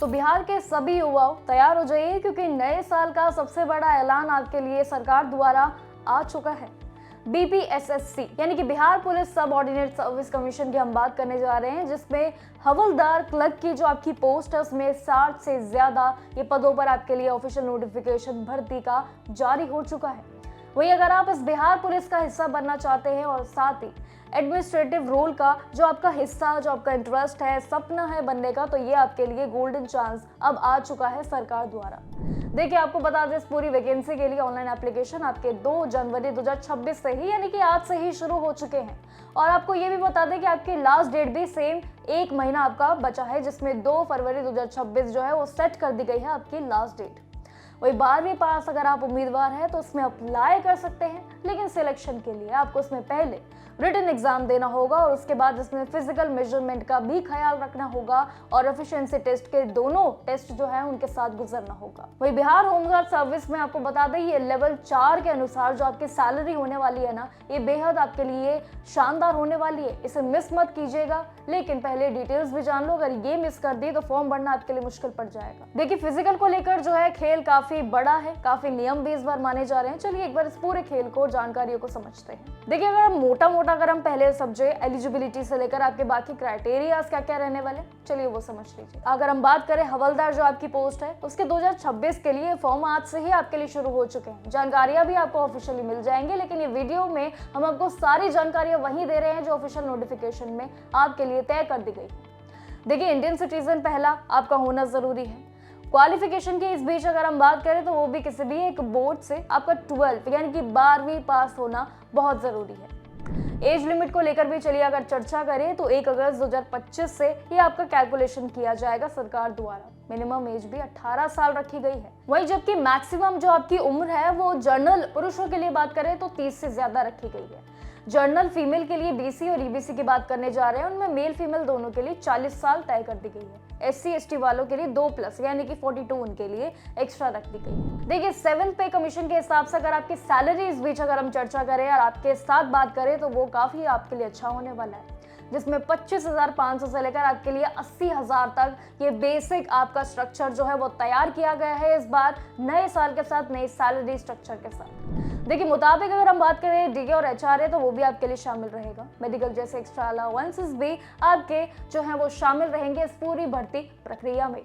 तो बिहार के सभी युवाओं तैयार हो जाइए, क्योंकि नए साल का सबसे बड़ा ऐलान आपके लिए सरकार द्वारा आ चुका है। BPSSC यानी कि बिहार पुलिस सब ऑर्डिनेट सर्विस कमीशन की हम बात करने जा रहे हैं, जिसमें हवलदार क्लर्क की जो आपकी पोस्ट है उसमें 60 से ज्यादा ये पदों पर आपके लिए ऑफिशियल नोटिफिकेशन भर्ती का जारी हो चुका है। वहीं अगर आप इस बिहार पुलिस का हिस्सा बनना चाहते हैं और साथ ही एडमिनिस्ट्रेटिव रोल का जो आपका हिस्सा, जो आपका इंटरेस्ट है, सपना है बनने का, तो ये आपके लिए गोल्डन चांस अब आ चुका है सरकार द्वारा। देखिए, आपको बता दें, इस पूरी वैकेंसी के लिए ऑनलाइन एप्लीकेशन आपके 2 जनवरी 2026 से ही यानी कि आज से ही शुरू हो चुके हैं। और आपको ये भी बता दें कि आपकी लास्ट डेट भी सेम 1 महीना आपका बचा है, जिसमें 2 फरवरी 2026 जो है वो सेट कर दी गई है आपकी लास्ट डेट। वही 12वीं पास अगर आप उम्मीदवार हैं तो उसमें अप्लाई कर सकते हैं, लेकिन सिलेक्शन के लिए आपको उसमें पहले रिटन एग्जाम देना होगा और उसके बाद इसमें फिजिकल मेजरमेंट का भी ख्याल रखना होगा और एफिशिएंसी टेस्ट के दोनों टेस्ट जो है उनके साथ गुजरना होगा। वही बिहार होमगार्ड सर्विस में आपको बता दें, ये लेवल 4 के अनुसार जो आपकी सैलरी होने वाली है ना, ये बेहद आपके लिए शानदार होने वाली है, इसे मिस मत कीजिएगा। लेकिन पहले डिटेल्स भी जान लो, अगर ये मिस कर दी तो फॉर्म भरना आपके लिए मुश्किल पड़ जाएगा। देखिए, फिजिकल को लेकर जो है खेल काफी बड़ा है, काफी नियम भी इस बार माने जा रहे हैं। चलिए एक बार इस पूरे खेल को, जानकारियों को समझते हैं। देखिए, अगर हम पहले समझे एलिजिबिलिटी से लेकर आपके बाकी क्राइटेरिया क्या क्या रहने वाले, चलिए वो समझ लीजिए। अगर हम बात करें हवलदार जो आपकी पोस्ट है, उसके 2026 के लिए फॉर्म आज से ही आपके लिए शुरू हो चुके हैं। जानकारियां भी आपको ऑफिशियली मिल जाएंगे, लेकिन ये वीडियो में हम आपको सारी जानकारियां वही दे रहे हैं जो ऑफिशियल नोटिफिकेशन में आपके लिए तय कर दी गई है। देखिए, इंडियन सिटीजन पहला आपका होना जरूरी है। क्वालिफिकेशन के इस बीच अगर हम बात करें तो वो भी किसी भी एक बोर्ड से आपका 12 यानी कि 12वीं पास होना बहुत जरूरी है। एज लिमिट को लेकर भी चलिए अगर चर्चा करें तो 1 अगस्त 2025 से ये आपका कैलकुलेशन किया जाएगा सरकार द्वारा। मिनिमम एज भी 18 साल रखी गई है। वहीं जबकि मैक्सिमम जो आपकी उम्र है वो जनरल पुरुषों के लिए बात करें तो 30 से ज्यादा रखी गई है। जनरल फीमेल के लिए BC और EBC की बात करने जा रहे हैं, उनमें मेल फीमेल दोनों के लिए 40 साल तय कर दी गई है। SC ST वालों के लिए 2+ यानी कि 42 उनके लिए एक्स्ट्रा रख दी गई है। देखिए, 7th पे कमीशन के हिसाब से अगर आपकी सैलरी इस बीच अगर हम चर्चा करें और आपके साथ बात करें तो वो काफी आपके लिए अच्छा होने वाला है, जिसमें 25,500 से लेकर आपके लिए 80,000 तक ये बेसिक आपका स्ट्रक्चर जो है वो तैयार किया गया है इस बार नए साल के साथ, नए सैलरी स्ट्रक्चर के साथ। देखिए, मुताबिक अगर हम बात करें DA और HRA तो वो भी आपके लिए शामिल रहेगा। मेडिकल जैसे एक्स्ट्रा अलाउंसेस भी आपके जो है वो शामिल रहेंगे इस पूरी भर्ती प्रक्रिया में।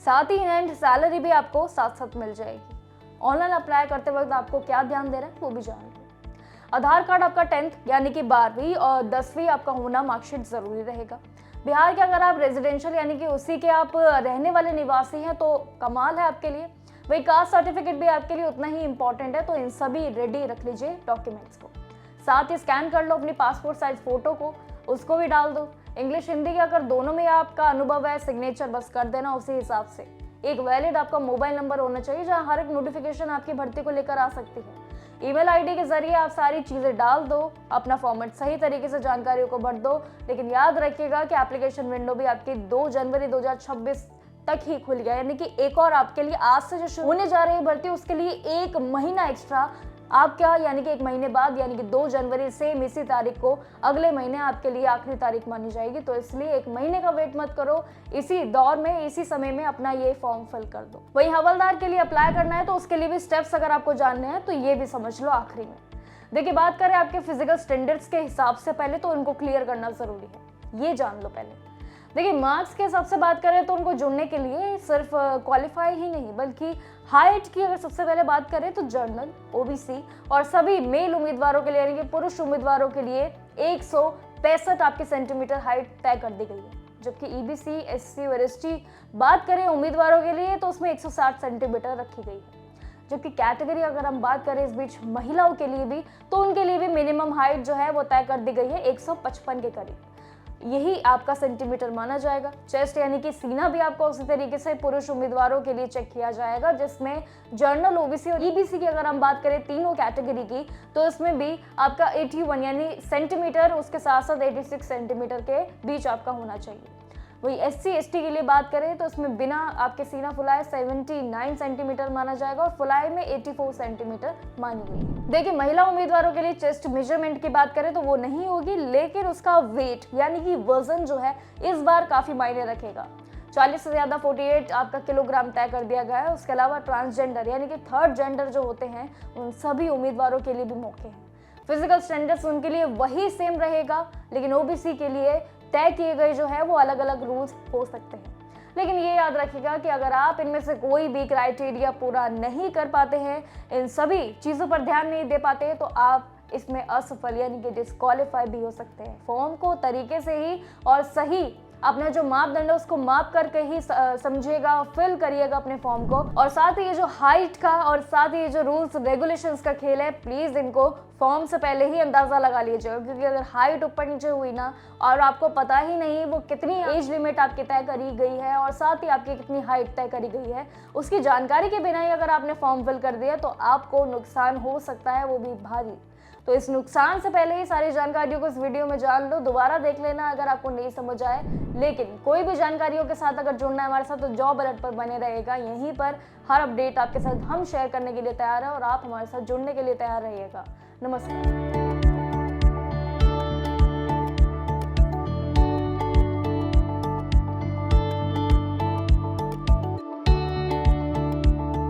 साथ ही एंड सैलरी भी आपको साथ साथ मिल जाएगी। ऑनलाइन अप्लाई करते वक्त आपको क्या ध्यान देना है वो भी जान लो। आधार कार्ड आपका 10th यानी कि 12वीं और 10वीं आपका होना मार्कशीट जरूरी रहेगा। बिहार के अगर आप रेजिडेंशियल यानी कि उसी के आप रहने वाले निवासी हैं तो कमाल है आपके लिए। वही कास्ट सर्टिफिकेट भी आपके लिए उतना ही इंपॉर्टेंट है, तो इन सभी रेडी रख लीजिए डॉक्यूमेंट्स को। साथ ही स्कैन कर लो अपनी पासपोर्ट साइज फोटो को, उसको भी डाल दो। इंग्लिश हिंदी के अगर दोनों में आपका अनुभव है, सिग्नेचर बस कर देना उसी हिसाब से। एक वैलिड आपका मोबाइल नंबर होना चाहिए जहां हर एक नोटिफिकेशन आपकी भर्ती को लेकर आ सकती है। ईमेल ID के जरिए आप सारी चीजें डाल दो, अपना फॉर्मेट सही तरीके से जानकारियों को भर दो। लेकिन याद रखिएगा कि एप्लीकेशन विंडो भी आपकी 2 जनवरी 2026 तक ही खुल गया, यानी कि एक और आपके लिए आज से जो शुरू होने जा रही है भर्ती उसके लिए 1 महीना एक्स्ट्रा आपका, यानी कि 1 महीने बाद यानी कि 2 जनवरी से इसी तारीख को अगले महीने आपके लिए आखिरी तारीख मानी जाएगी। तो इसलिए 1 महीने का वेट मत करो, इसी दौर में इसी समय में अपना ये फॉर्म फिल कर दो। वहीं हवलदार के लिए अप्लाई करना है तो उसके लिए भी स्टेप्स अगर आपको जानने हैं तो ये भी समझ लो आखिरी में। देखिए, बात करें आपके फिजिकल स्टैंडर्ड्स के हिसाब से पहले तो उनको क्लियर करना जरूरी है, ये जान लो पहले। देखिए, मार्क्स के हिसाब से बात करें तो उनको जुड़ने के लिए सिर्फ क्वालिफाई ही नहीं बल्कि हाइट की अगर सबसे पहले बात करें तो जनरल, OBC और सभी मेल उम्मीदवारों के लिए यानी कि पुरुष उम्मीदवारों के लिए 165 आपके सेंटीमीटर हाइट तय कर दी गई है। जबकि EBC, SC और ST बात करें उम्मीदवारों के लिए तो उसमें 160 सेंटीमीटर रखी गई है। जबकि कैटेगरी अगर हम बात करें इस बीच महिलाओं के लिए भी तो उनके लिए भी मिनिमम हाइट जो है वो तय कर दी गई है 155 के करीब, यही आपका सेंटीमीटर माना जाएगा। चेस्ट यानी कि सीना भी आपको उसी तरीके से पुरुष उम्मीदवारों के लिए चेक किया जाएगा, जिसमें जनरल, OBC और EBC की अगर हम बात करें तीनों कैटेगरी की तो इसमें भी आपका 81 यानी सेंटीमीटर, उसके साथ साथ 86 सेंटीमीटर के बीच आपका होना चाहिए। वही SC ST के लिए बात करें तो इसमें बिना आपके सीना फुलाए 79 सेंटीमीटर माना जाएगा और फुलाए में 84 सेंटीमीटर मानी गई है। देखिए, महिला उम्मीदवारों के लिए चेस्ट मेजरमेंट की बात करें तो वो नहीं होगी, लेकिन उसका वेट यानी कि वजन जो है इस बार काफी मायने रखेगा। 40 से ज़्यादा 48 आपका किलोग्राम तय कर दिया गया है। उसके अलावा ट्रांसजेंडर यानी कि थर्ड जेंडर जो होते हैं उन सभी उम्मीदवारों के लिए भी मौके हैं। फिजिकल स्टैंडर्ड्स उनके लिए वही सेम रहेगा, लेकिन ओबीसी के लिए तय किए गए जो है वो अलग अलग रूल्स हो सकते हैं। लेकिन ये याद रखिएगा कि अगर आप इनमें से कोई भी क्राइटेरिया पूरा नहीं कर पाते हैं, इन सभी चीज़ों पर ध्यान नहीं दे पाते हैं, तो आप इसमें असफल यानी कि डिस्क्वालीफाई भी हो सकते हैं। फॉर्म को तरीके से ही और सही अपना जो मापदंड है उसको माप करके ही समझिएगा, फिल करिएगा अपने फॉर्म को। और साथ ही ये जो हाइट का और साथ ही ये जो रूल्स रेगुलेशंस का खेल है, प्लीज़ इनको फॉर्म से पहले ही अंदाज़ा लगा लीजिएगा, क्योंकि अगर हाइट ऊपर नीचे हुई ना और आपको पता ही नहीं वो कितनी एज लिमिट आपकी तय करी गई है और साथ ही आपकी कितनी हाइट तय करी गई है, उसकी जानकारी के बिना ही अगर आपने फॉर्म फिल कर दिया तो आपको नुकसान हो सकता है, वो भी भारी। तो इस नुकसान से पहले ही सारी जानकारियों को इस वीडियो में जान लो, दोबारा देख लेना अगर आपको नहीं समझ आए। लेकिन कोई भी जानकारियों के साथ अगर जुड़ना है हमारे साथ तो जॉब अलर्ट पर बने रहेगा। यहीं पर हर अपडेट आपके साथ हम शेयर करने के लिए तैयार है और आप हमारे साथ जुड़ने के लिए तैयार रहिएगा। नमस्कार।